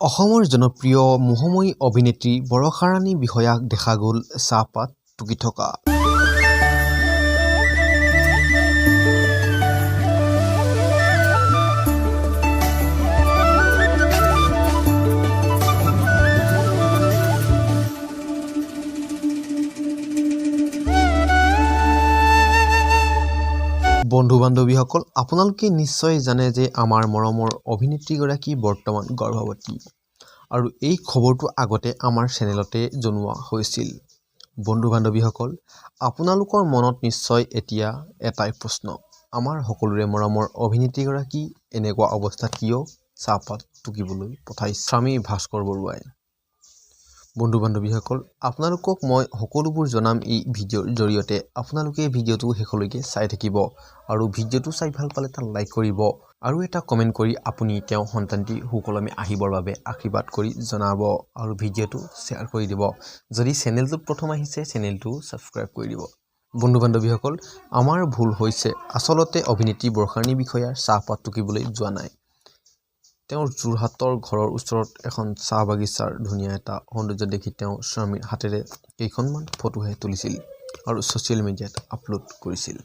অসমৰ জনপ্ৰিয় মোহময়ী অভিনেত্ৰী বৰষাৰাণী বিষয়াক দেখা গ'ল চাহপাত টুকি থকা। বন্ধু-বান্ধৱীসকল, আপোনালোকে নিশ্চয় জানে যে আমাৰ মৰমৰ অভিনেত্ৰীগৰাকী বৰ্তমান গৰ্ভৱতী আৰু এই খবৰটো আগতে আমাৰ চেনেলতে জনোৱা হৈছিল। বন্ধু-বান্ধৱীসকল, আপোনালোকৰ মনত নিশ্চয় এতিয়া এটাই প্ৰশ্ন, আমাৰ সকলোৰে মৰমৰ অভিনেত্ৰীগৰাকী এনেকুৱা অৱস্থাত কিয় চাহপাত টুকিবলৈ পঠাইছে স্বামী ভাস্কৰ বৰুৱাই। বন্ধু-বান্ধৱীসকল, আপোনালোকক মই সকলোবোৰ জনাম এই ভিডিঅ'ৰ জৰিয়তে। আপোনালোকে ভিডিঅ'টো শেষলৈকে চাই থাকিব আৰু ভিডিঅ'টো চাই ভাল পালে এটা লাইক কৰিব আৰু এটা কমেণ্ট কৰি আপুনি তেওঁ সন্তানটি সুকলমে আহিবৰ বাবে আশীৰ্বাদ কৰি জনাব আৰু ভিডিঅ'টো শ্বেয়াৰ কৰি দিব। যদি চেনেলটোত প্ৰথম আহিছে চেনেলটো ছাবস্ক্ৰাইব কৰি দিব। বন্ধু-বান্ধৱীসকল, আমাৰ ভুল হৈছে, আচলতে অভিনেত্ৰী বৰষাৰাণী বিষয়াৰ চাহপাত টুকিবলৈ যোৱা নাই। তেওঁৰ যোৰহাটৰ ঘৰৰ ওচৰত এখন চাহ বাগিচাৰ ধুনীয়া এটা সৌন্দৰ্য দেখি তেওঁ স্বামীৰ হাতেৰে কেইখনমান ফটোহে তুলিছিল আৰু ছ'চিয়েল মিডিয়াত আপলোড কৰিছিল।